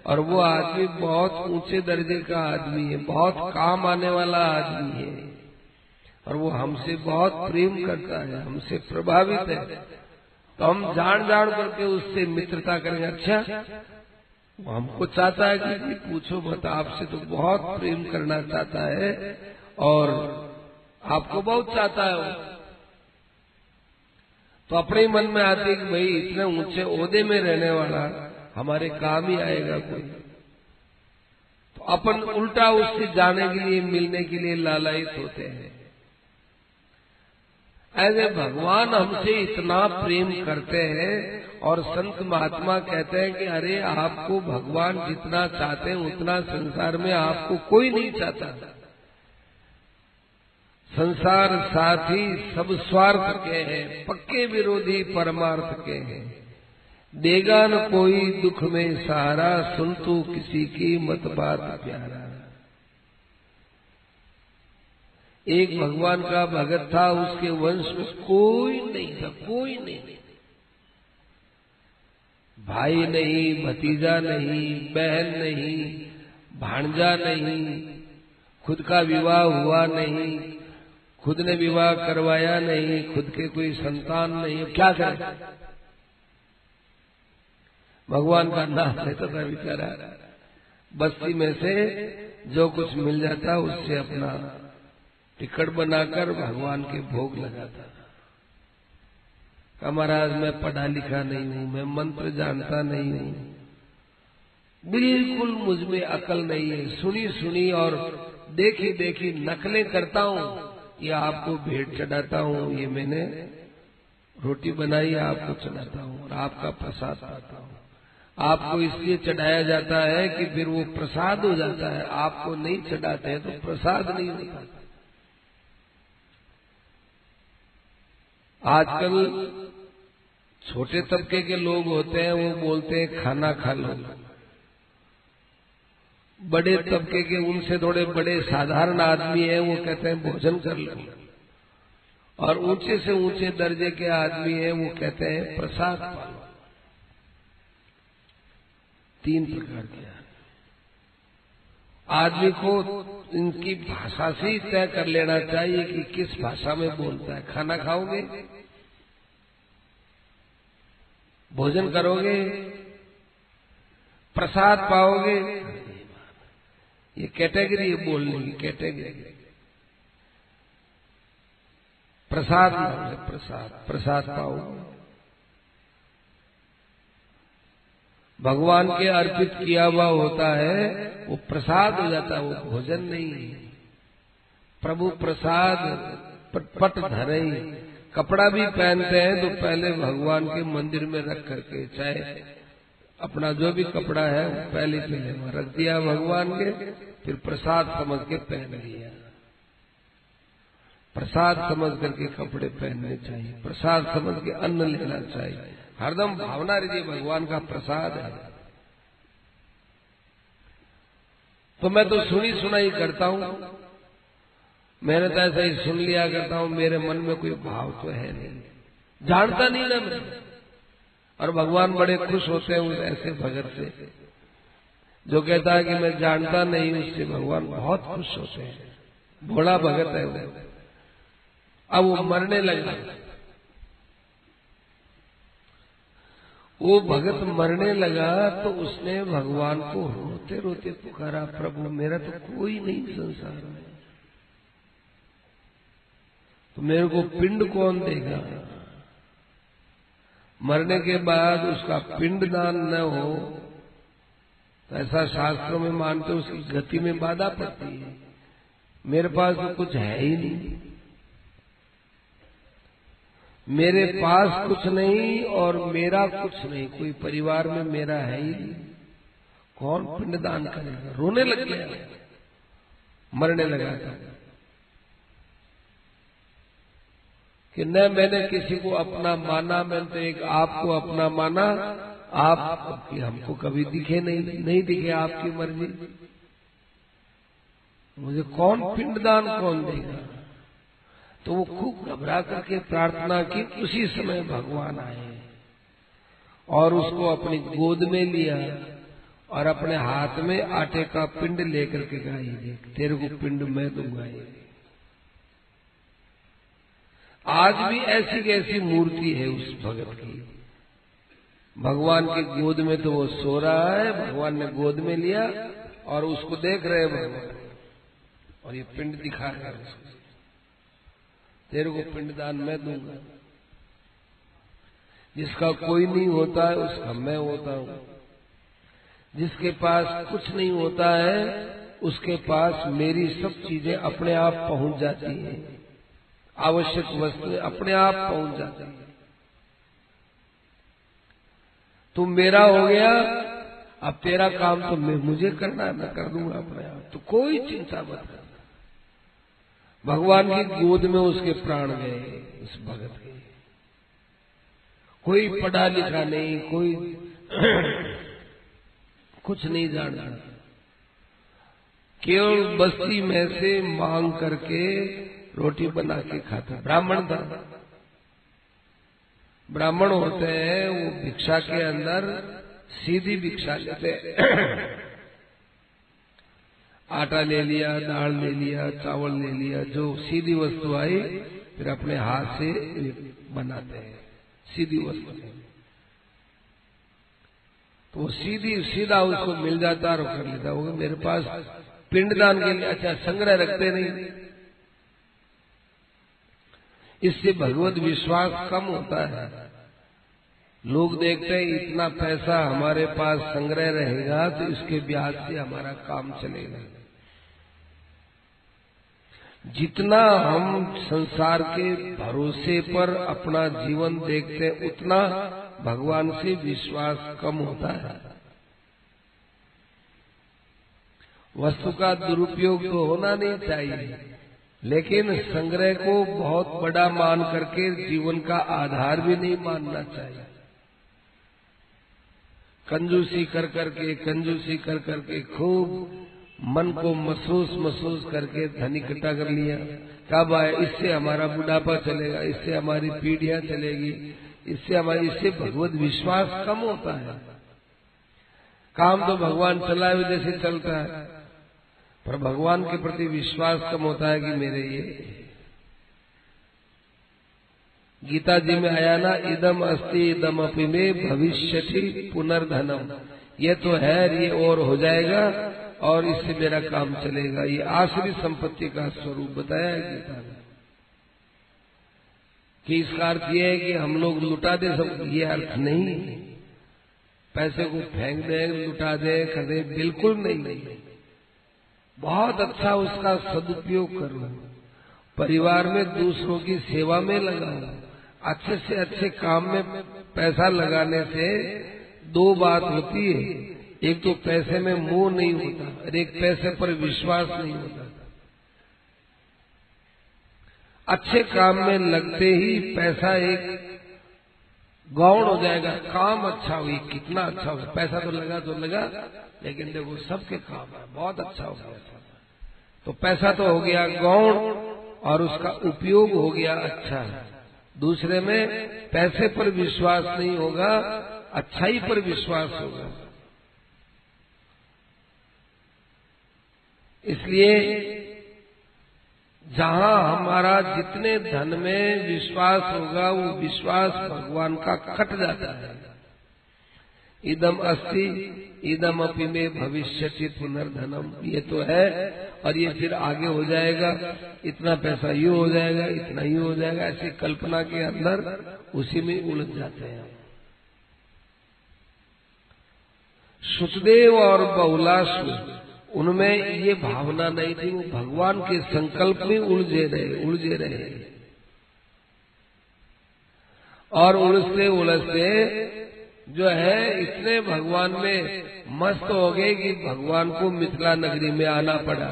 और वो आदमी बहुत ऊंचे दर्जे का आदमी है, बहुत काम आने वाला आदमी है, और वो हमसे बहुत प्रेम करता है, हमसे प्रभावित है, तो हम जान करके उससे मित्रता करेंगे। अच्छा, वो हमको चाहता है कि पूछो मत, आपसे तो बहुत प्रेम करना चाहता है और आपको बहुत चाहता है वो, तो अपने ही मन में आती है कि भाई इतने ऊंचे ओहदे में रहने वाला हमारे काम ही आएगा कोई, तो अपन उल्टा उससे जाने के लिए, मिलने के लिए लालायित होते हैं। ऐसे भगवान हमसे इतना प्रेम करते हैं और संत महात्मा कहते हैं कि अरे आपको भगवान जितना चाहते हैं उतना संसार में आपको कोई नहीं चाहता। संसार साथी सब स्वार्थ के हैं, पक्के विरोधी परमार्थ के हैं। देगा न कोई दुख में सहारा, सुन तू किसी की मत बात प्यारा। एक भगवान का भगत था, उसके वंश में कोई नहीं था, कोई नहीं, भाई नहीं, भतीजा नहीं, बहन नहीं, भांजा नहीं, खुद का विवाह हुआ नहीं, खुद ने विवाह करवाया नहीं, खुद के कोई संतान नहीं, क्या करे? भगवान का नाम लेता था बेचारा, बस्ती में से जो कुछ मिल जाता उससे अपना टिकट बनाकर भगवान के भोग लगाता। कहा महाराज मैं पढ़ा लिखा नहीं हूँ, मैं मंत्र जानता नहीं हूँ, बिल्कुल मुझ में अकल नहीं है, सुनी सुनी और देखी देखी नकलें करता हूँ, ये आपको भेंट चढ़ाता हूँ, ये मैंने रोटी बनाई आपको चढ़ाता हूँ और आपका प्रसाद पाता हूँ। आपको इसलिए चढ़ाया जाता है कि फिर वो प्रसाद हो जाता है, आपको नहीं चढ़ाते हैं तो प्रसाद नहीं होता। आजकल छोटे तबके के लोग होते हैं, वो बोलते हैं खाना खा लो। बड़े तबके के, उनसे थोड़े बड़े साधारण आदमी हैं, वो कहते हैं भोजन कर लो। और ऊंचे से ऊंचे दर्जे के आदमी हैं, वो कहते हैं प्रसाद पा लो। तीन प्रकार के आदमी को इनकी भाषा से ही तय कर लेना चाहिए कि किस भाषा में बोलता है। खाना खाओगे, भोजन करोगे, प्रसाद पाओगे, ये कैटेगरी है बोलने की, कैटेगरी। प्रसाद मांगे, प्रसाद पाओगे। भगवान के अर्पित किया हुआ होता है, वो प्रसाद हो जाता है, वो भोजन नहीं है। प्रभु प्रसाद पट धरे, कपड़ा भी पहनते हैं तो पहले भगवान के मंदिर में रख करके, चाहे अपना जो भी कपड़ा है वो पहले रख दिया भगवान के, फिर प्रसाद समझ के पहन लिया। प्रसाद समझ करके कपड़े पहनने चाहिए, प्रसाद समझ के अन्न लेना चाहिए। हरदम भावना रहिए भगवान का प्रसाद है। तो मैं तो सुनी सुनाई करता हूं, मैंने तो ऐसा ही सुन लिया करता हूं, मेरे मन में कोई भाव तो है नहीं, जानता नहीं ना मैं। और भगवान बड़े खुश होते हैं उस ऐसे भगत से जो कहता है कि मैं जानता नहीं, उससे भगवान बहुत खुश होते हैं। भोला भगत है वो। अब वो मरने लगा, वो भगत मरने लगा तो उसने भगवान को रोते रोते पुकारा, प्रभु मेरा तो कोई नहीं संसार में, तो मेरे को पिंड कौन देगा? मरने के बाद उसका पिंड दान न हो तो ऐसा शास्त्रों में मानते उसकी गति में बाधा पड़ती है। मेरे पास तो कुछ है ही नहीं, मेरे पास कुछ नहीं और मेरा कुछ नहीं, कोई परिवार में मेरा है ही नहीं, कौन पिंडदान करेगा? रोने लग गया, मरने लगा था कि न मैंने किसी को अपना माना, मैंने तो एक आपको अपना माना, आप हमको कभी दिखे नहीं दिखे, आपकी मर्जी, मुझे कौन पिंडदान कौन देगा? तो वो खूब घबरा करके प्रार्थना की। उसी समय भगवान आए और उसको अपनी गोद में लिया और अपने हाथ में आटे का पिंड लेकर के कहा, देख तेरे को पिंड मैं दूंगा। आज भी ऐसी कैसी मूर्ति है उस भगत की। भगवान की गोद में तो वो सो रहा है, भगवान ने गोद में लिया और उसको देख रहे हैं भगवान, और ये पिंड दिखा रहा है उसको, तेरे को पिंडदान मैं दूंगा। जिसका कोई नहीं होता है उसका मैं होता हूं, जिसके पास कुछ नहीं होता है उसके पास मेरी सब चीजें अपने आप पहुंच जाती हैं, आवश्यक वस्तुएं अपने आप पहुंच जाती हैं। तू मेरा हो गया, अब तेरा काम तो मुझे करना है, मैं कर दूंगा अपने आप, तो कोई चिंता मत कर। भगवान की गोद में उसके प्राण गए उस भगत के। कोई पढ़ा लिखा नहीं, कोई कुछ नहीं जानता, केवल बस्ती में से मांग करके रोटी बना के खाता। ब्राह्मण था, ब्राह्मण होते हैं वो भिक्षा के अंदर सीधी भिक्षा लेते हैं। आटा ले लिया, दाल ले लिया, चावल ले लिया, जो सीधी वस्तु आई फिर अपने हाथ से बनाते हैं सीधी वस्तु। तो वो सीधा उसको मिल जाता और कर लेता। वो मेरे पास पिंडदान के लिए अच्छा संग्रह रखते नहीं, इससे भगवत विश्वास कम होता है। लोग देखते हैं इतना पैसा हमारे पास संग्रह रहेगा तो इसके ब्याज से हमारा काम चलेगा। जितना हम संसार के भरोसे पर अपना जीवन देखते हैं उतना भगवान से विश्वास कम होता है। वस्तु का दुरुपयोग तो होना नहीं चाहिए, लेकिन संग्रह को बहुत बड़ा मान करके जीवन का आधार भी नहीं मानना चाहिए। कंजूसी कर करके खूब मन को महसूस करके धन इकट्ठा कर लिया। कब आए? इससे हमारा बुढ़ापा चलेगा, इससे हमारी पीढ़ियां चलेगी, इससे भगवत विश्वास कम होता है। काम तो भगवान चलाए हुए जैसे चलता है, पर भगवान के प्रति विश्वास कम होता है कि मेरे ये गीता जी में आया ना, इदम अस्ति इदम अपि में भविष्यति पुनर्धनम, ये तो है, ये और हो जाएगा और इससे मेरा काम चलेगा। ये आश्रित संपत्ति का स्वरूप बताया है गीता में कि इसका अर्थ ये है कि हम लोग लुटा दे सब, ये अर्थ नहीं। पैसे को फेंक दे, लुटा दे, कर दे, बिल्कुल नहीं। बहुत अच्छा उसका सदुपयोग करो, परिवार में दूसरों की सेवा में लगाओ। अच्छे से अच्छे काम में पैसा लगाने से दो बात होती है, एक तो पैसे में मोह नहीं होता और एक पैसे पर विश्वास नहीं होता। अच्छे काम में लगते ही पैसा एक गौण हो जाएगा। काम अच्छा हुई, कितना अच्छा हुआ, पैसा तो लगा, लेकिन देखो सबके काम है, बहुत अच्छा हो गया। तो पैसा तो हो गया गौण और उसका उपयोग हो गया अच्छा। दूसरे में पैसे पर विश्वास नहीं होगा, अच्छाई पर विश्वास होगा। इसलिए जहां हमारा जितने धन में विश्वास होगा, वो विश्वास भगवान का कट जाता है। इदम अस्ति इदम अपि में भविष्यति पुनर्धनम, ये तो है और ये फिर आगे हो जाएगा, इतना पैसा यूं हो जाएगा, इतना यूं हो जाएगा, ऐसी कल्पना के अंदर उसी में उलझ जाते हैं। सुतदेव और बहुलासु, उनमें ये भावना नहीं थी, वो भगवान के संकल्प में उलझे रहे और उलझते जो है इतने भगवान में मस्त हो गए कि भगवान को मिथिला नगरी में आना पड़ा।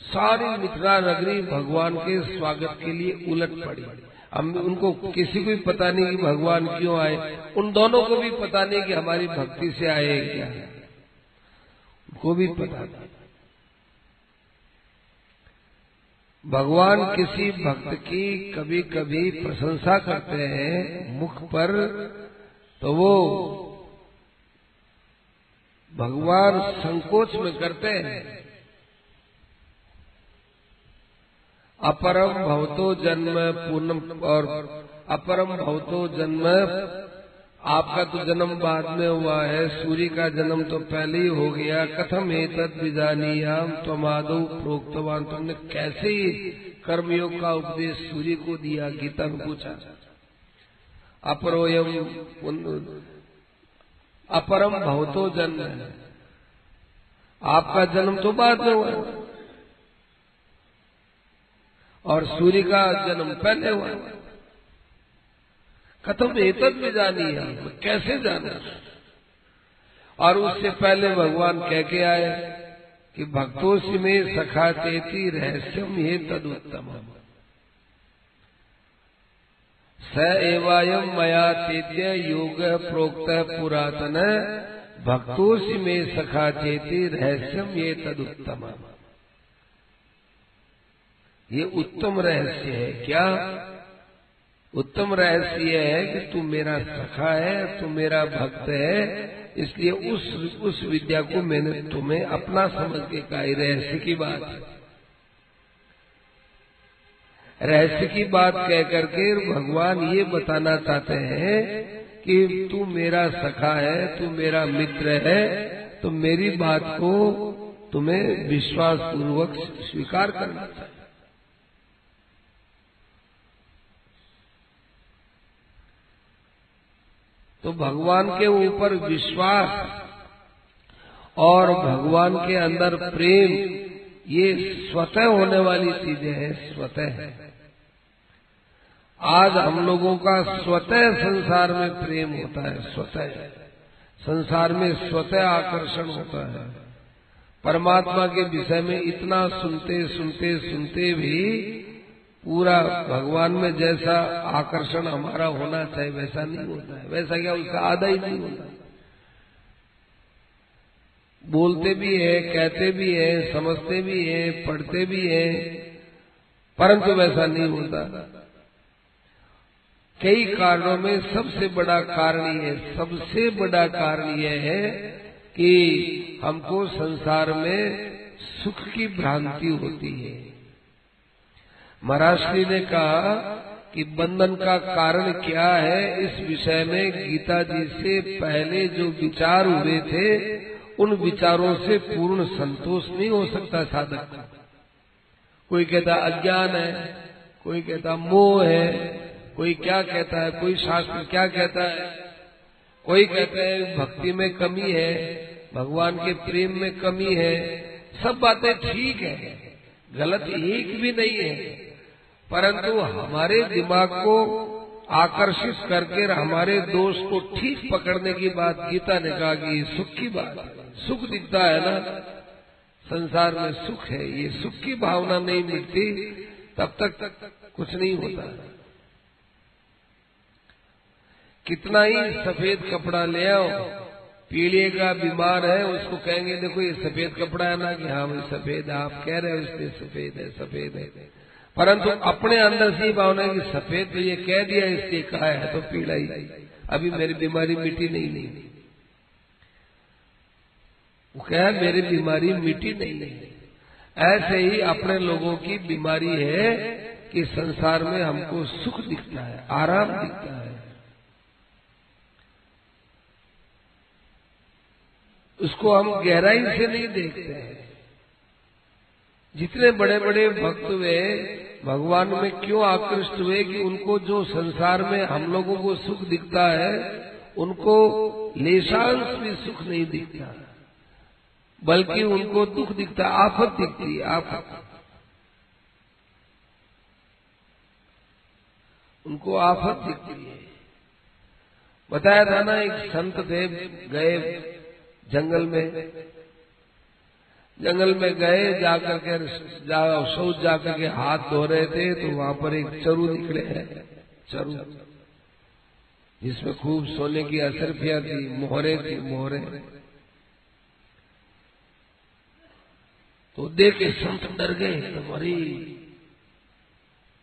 सारी मिथिला नगरी भगवान के स्वागत के लिए उलट पड़ी। हम उनको किसी को भी पता नहीं कि भगवान क्यों आए, उन दोनों को भी पता नहीं कि हमारी भक्ति से आए क्या है, उनको भी पता नहीं। भगवान किसी भक्त की कभी कभी प्रशंसा करते हैं मुख पर, तो वो भगवान संकोच में करते हैं। अपरम भवतो जन्म पूर्णम, और अपरम भवतो जन्म, आपका तो जन्म बाद में हुआ है, सूर्य का जन्म तो पहले ही हो गया। कथम एतद् विजानीयाम त्वमादौ प्रोक्तवान, तुमने कैसे ही कर्मयोग का उपदेश सूर्य को दिया? गीता में पूछा। अपरोयम अपरम भवतो जन्म, आपका जन्म तो बाद में हुआ और सूर्य का जन्म पहले हुआ। कथम एतद् विजानीयाम, कैसे जाना? और उससे पहले भगवान कह के आए कि भक्तों में सखा चेती रहस्यम ये तदुत्तम, स एवायम मया चेत्य योग प्रोक्त पुरातन, भक्तों में सखा चेती रहस्यम ये तदुत्तम। ये उत्तम रहस्य है। क्या उत्तम रहस्य है? कि तू मेरा सखा है, तू मेरा भक्त है, इसलिए उस विद्या को मैंने तुम्हें अपना समझ के कहा। रहस्य की बात है, रहस्य की बात कह करके भगवान ये बताना चाहते हैं कि तू मेरा सखा है, तू मेरा मित्र है, तो मेरी बात को तुम्हें विश्वास पूर्वक स्वीकार करना चाहिए। तो भगवान के ऊपर विश्वास और भगवान के अंदर प्रेम, ये स्वतः होने वाली चीजें हैं, स्वतः है। आज हम लोगों का स्वतः संसार में प्रेम होता है, स्वतः संसार में स्वतः आकर्षण होता है। परमात्मा के विषय में इतना सुनते सुनते सुनते भी पूरा भगवान में जैसा आकर्षण हमारा होना चाहिए वैसा नहीं होता है। वैसा क्या, उसका आधा ही नहीं होता। बोलते भी है, कहते भी है, समझते भी है, पढ़ते भी है, परंतु वैसा नहीं होता। कई कारणों में सबसे बड़ा कारण ये, सबसे बड़ा कारण ये है कि हमको संसार में सुख की भ्रांति होती है। महाराज श्री ने कहा कि बंधन का कारण क्या है, इस विषय में गीता जी से पहले जो विचार हुए थे उन विचारों से पूर्ण संतोष नहीं हो सकता साधक का। कोई कहता अज्ञान है, कोई कहता मोह है, कोई क्या कहता है, कोई शास्त्र क्या कहता है, कोई कहता है भक्ति में कमी है, भगवान के प्रेम में कमी है। सब बातें ठीक है, गलत एक भी नहीं है, परंतु हमारे दिमाग को आकर्षित करके हमारे दोष को ठीक पकड़ने की बात गीता ने कहा कि सुख की बात, सुख दिखता है ना, संसार में सुख है, ये सुख की भावना नहीं मिटती तब तक कुछ नहीं होता। कितना ही सफेद कपड़ा ले आओ, पीलिए का बीमार है, उसको कहेंगे देखो ये सफेद कपड़ा है ना, कि हाँ भाई सफेद है, आप कह रहे हो इसलिए सफेद है सफेद है, परंतु अपने अंदर से ही भावना है कि सफेद तो ये कह दिया इसलिए कहा है तो पीला ही, अभी मेरी बीमारी मिटी नहीं। वो कहा मेरी बीमारी मिटी नहीं। ऐसे ही अपने लोगों की बीमारी है कि संसार में हमको सुख दिखता है, आराम दिखता है, उसको हम गहराई से नहीं देखते हैं। जितने बड़े बड़े भक्त हुए भगवान में क्यों आकृष्ट हुए कि उनको जो संसार में हम लोगों को सुख दिखता है उनको लेशांश भी सुख नहीं दिखता, बल्कि उनको दुख दिखता, आफत दिखती है, आफत, उनको आफत दिखती है। बताया था ना, एक संत थे, गए जंगल में गए, जाकर के शौच जाकर के हाथ धो रहे थे तो वहां पर एक चरु निकले हैं, चरु जिसमें खूब सोने की असरफियां थी, मोहरे थी, मोहरे। तो देख के संत डर गए, तो अरे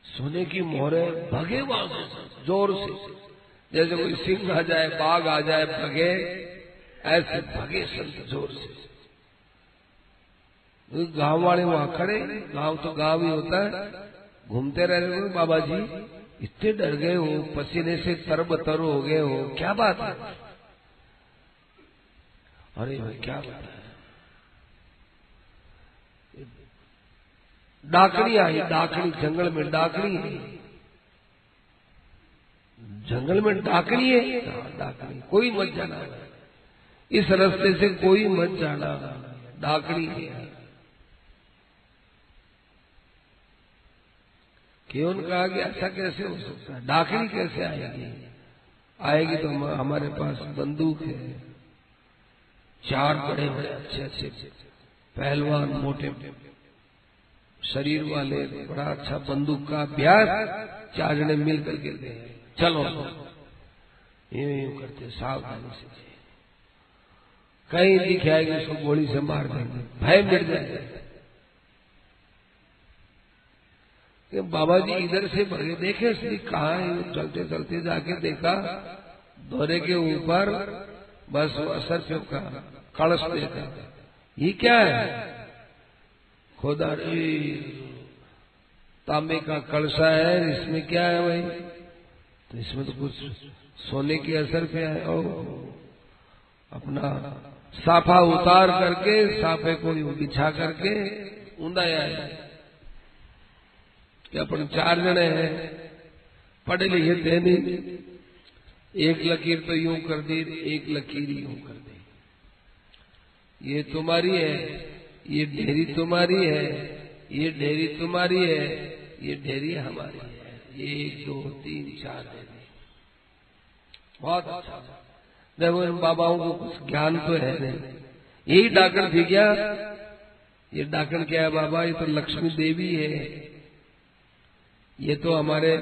सोने की मोहरे, भगे वहां से जोर से, जैसे कोई सिंह आ जाए, बाघ आ जाए, भगे, ऐसे भगे संत जोर से। गांव वाले वहां खड़े, गांव तो गांव ही होता है, घूमते रह रहे हो, बाबा जी इतने डर गए हो, पसीने से तरबतर हो गए हो, क्या बात है? अरे भाई क्या बात है? डाकनी आई, डाकनी, जंगल में डाकनी है, जंगल में डाकनी है, डाकनी, कोई मत जाना, इस रास्ते से कोई मत जाना, डाकनी है। क्यों कहा कि ऐसा कैसे हो सकता है, डाकनी कैसे आएगी? आएगी तो हमारे पास बंदूक है, 4 बड़े बड़े अच्छे पहलवान, मोटे शरीर वाले, बड़ा अच्छा बंदूक का अभ्यास, 4 जने मिल करके दे, चलो यूं करते सावधानी से, कहीं दिखाएगी उसको गोली से मार देंगे, भय मिट जाएगा। कि बाबा जी इधर से भगे, देखे इसलिए कहा है, चलते चलते जाके देखा दोहरे के ऊपर बस असर पे का कलश देखा, ये क्या है? खुदा तांबे का कलशा है, इसमें क्या है भाई? तो इसमें तो कुछ सोने की असर पे है। और अपना साफा उतार करके, साफे को बिछा करके ऊंधाया है कि अपन 4 जने हैं, पढ़े लिखे थे नहीं, एक लकीर तो यूं कर दी, एक लकीर यूं कर दी, ये तुम्हारी है, ये ढेरी तुम्हारी है, ये ढेरी तुम्हारी है, ये ढेरी हमारी है, 1 2 3 4 ढेरी। बहुत अच्छा। देखो इन बाबाओं को कुछ ज्ञान तो है नहीं, यही डाकन थी क्या? ये डाकन क्या है बाबा? ये तो लक्ष्मी देवी है, ये तो हमारे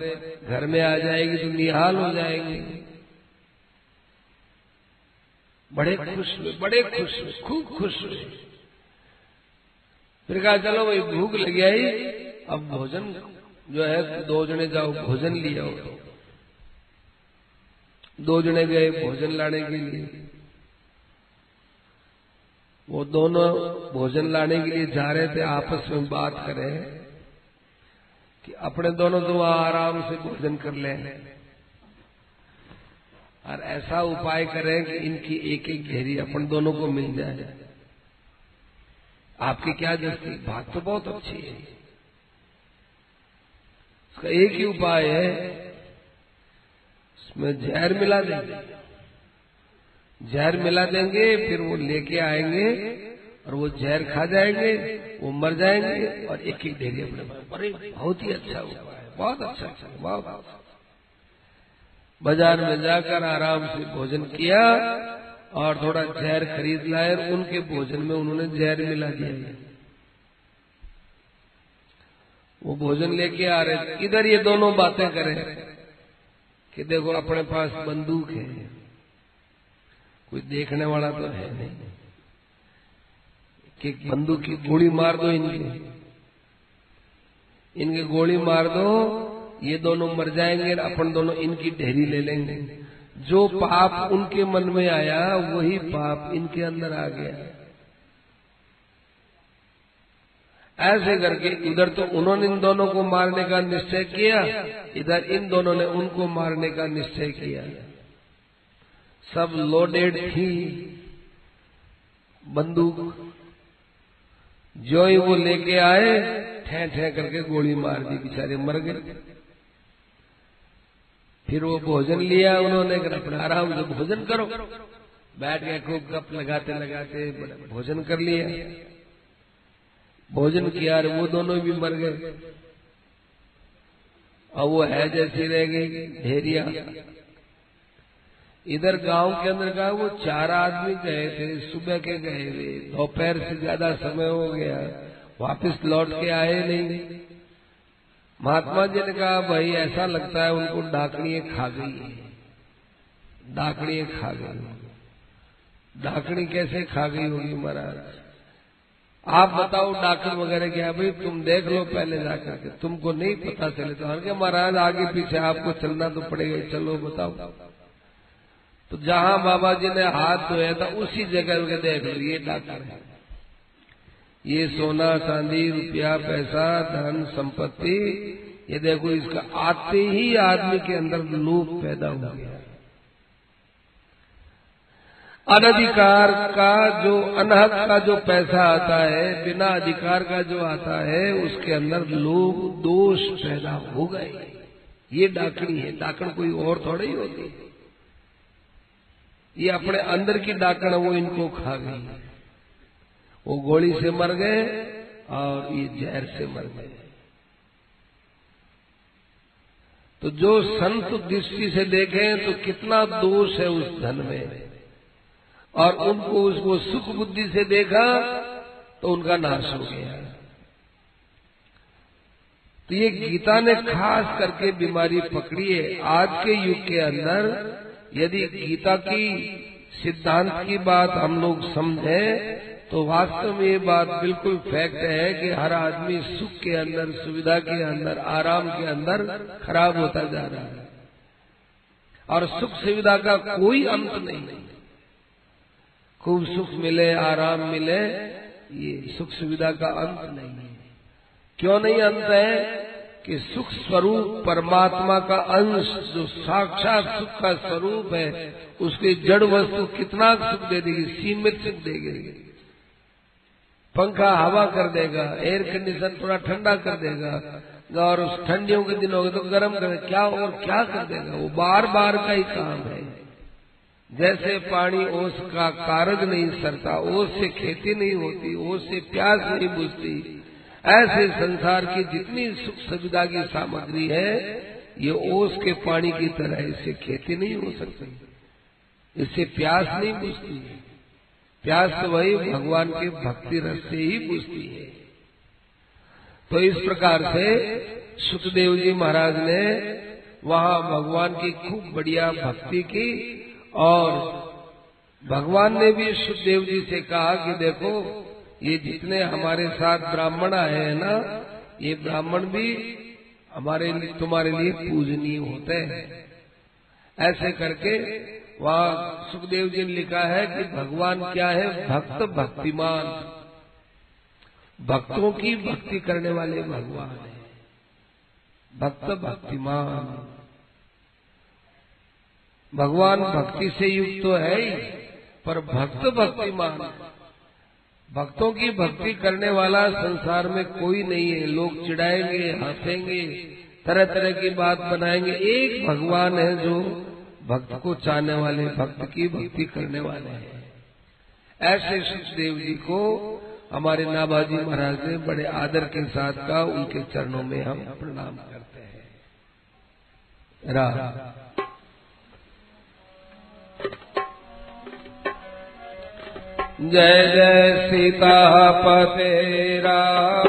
घर में आ जाएगी तो निहाल हो जाएगी। बड़े खुश हुए, बड़े खुश हुए, खूब खुश हुए। फिर कहा चलो भाई भूख लगी आई, अब भोजन जो है 2 जने जाओ भोजन लिया हो। 2 जने गए भोजन लाने के लिए, वो दोनों भोजन लाने के लिए जा रहे थे, आपस में बात करें कि अपने दोनों तो आराम से भोजन कर लें और ऐसा उपाय करें कि इनकी एक एक ढेरी अपन दोनों को मिल जाए। आपकी क्या जैसी बात तो बहुत अच्छी है। इसका एक ही उपाय है, इसमें जहर मिला देंगे, जहर मिला देंगे, फिर वो लेके आएंगे और वो जहर खा जाएंगे, वो मर जाएंगे और एक एक ढेरी अपने पास। अरे बहुत ही अच्छा उपाय है, बहुत अच्छा, बहुत। बाजार में जाकर आराम से भोजन किया और थोड़ा जहर खरीद लाए, उनके भोजन में उन्होंने जहर मिला दिया। वो भोजन लेके आ रहे, इधर ये दोनों बातें करें कि देखो अपने पास बंदूक है, कोई देखने वाला तो है नहीं, कि बंदूक की गोली मार दो, इनके गोली मार दो, ये दोनों मर जाएंगे, अपन दोनों इनकी ढेरी ले लेंगे। जो पाप उनके मन में आया वही पाप इनके अंदर आ गया। ऐसे करके उधर तो उन्होंने इन दोनों को मारने का निश्चय किया, इधर इन दोनों ने उनको मारने का निश्चय किया। सब लोडेड थी बंदूक, जो ही वो लेके आए ठे ठे करके गोली मार दी, बेचारे मर गए। फिर वो भोजन लिया उन्होंने, अपना आराम से भोजन करो, बैठ गए, खूब गप लगाते लगाते भोजन कर लिया। भोजन किया, वो दोनों भी मर गए, और वो है जैसी रह गई ढेरिया। इधर गांव के अंदर का वो 4 आदमी गए थे, सुबह के गए थे, दोपहर से ज्यादा समय हो गया, वापस लौट के आए नहीं। महात्मा जी ने कहा भाई ऐसा लगता है उनको डाकड़ियां खा गई है, डाकड़ियां खा गई। डाकड़ी कैसे खा गई होगी महाराज, आप बताओ डाकड़ वगैरह क्या? भाई तुम देख लो पहले जाकर के, तुमको नहीं पता चले तो हर के महाराज आगे पीछे आपको चलना तो पड़ेगा, चलो बताओ। तो जहां बाबा जी ने हाथ धोया था उसी जगह के देख लो, ये डाकड़ है, ये सोना चांदी रुपया पैसा धन संपत्ति, ये देखो इसका आते ही आदमी के अंदर लोभ पैदा हो गया। अनधिकार का जो अनहक का जो पैसा आता है, बिना अधिकार का जो आता है, उसके अंदर लोभ दोष पैदा हो गए। ये डाकड़ी है, डाकड़ कोई और थोड़ी होती है, ये अपने अंदर की डाकड़ वो इनको खा गई। वो गोली से मर गए और ये जहर से मर गए। तो जो संत दृष्टि से देखें तो कितना दोष है उस धन में, और उनको उसको सुख बुद्धि से देखा तो उनका नाश हो गया। तो ये गीता ने खास करके बीमारी पकड़ी है। आज के युग के अंदर यदि गीता की सिद्धांत की बात हम लोग समझें तो वास्तव में ये बात बिल्कुल फैक्ट है कि हर आदमी सुख के अंदर, सुविधा के अंदर, आराम के अंदर खराब होता जा रहा है, और सुख सुविधा का कोई अंत नहीं। खूब सुख मिले, आराम मिले, ये सुख सुविधा का अंत नहीं है। क्यों नहीं अंत है? कि सुख स्वरूप परमात्मा का अंश जो साक्षात सुख का स्वरूप है, उसकी जड़ वस्तु कितना सुख दे देगी, सीमित सुख देगी। पंखा हवा कर देगा, एयर कंडीशन थोड़ा ठंडा कर देगा, और उस ठंडियों के दिन होगा तो गर्म कर देगा, क्या और क्या कर देगा, वो बार बार का ही काम है। जैसे पानी ओस का कारज नहीं सरता, ओस से खेती नहीं होती, ओस से प्यास नहीं बुझती, ऐसे संसार की जितनी सुख सुविधा की सामग्री है ये ओस के पानी की तरह, इससे खेती नहीं हो सकती, इससे प्यास नहीं बुझती। प्यास तो वही भगवान के भक्ति रस से ही बुझती है। तो इस प्रकार से सुखदेव जी महाराज ने वहां भगवान की खूब बढ़िया भक्ति की, और भगवान ने भी सुखदेव जी से कहा कि देखो ये जितने हमारे साथ ब्राह्मण आए हैं ना, ये ब्राह्मण भी हमारे लिए, तुम्हारे लिए पूजनीय होते हैं। ऐसे करके वहां सुखदेव जी ने लिखा है कि भगवान क्या है? भक्त भक्तिमान, भक्तों की भक्ति करने वाले भगवान है। भक्त भक्तिमान, भगवान भक्ति से युक्त तो है ही, पर भक्त भक्तिमान, भक्तों की भक्ति करने वाला संसार में कोई नहीं है। लोग चिढ़ाएंगे, हंसेंगे, तरह तरह की बात बनाएंगे, एक भगवान है जो भक्त को चाहने वाले, भक्त की भक्ति करने वाले हैं। ऐसे सुखदेव जी को हमारे नाभाजी महाराज ने बड़े आदर के साथ कहा, उनके चरणों में हम प्रणाम करते हैं। राम जय जय सीतापते राम।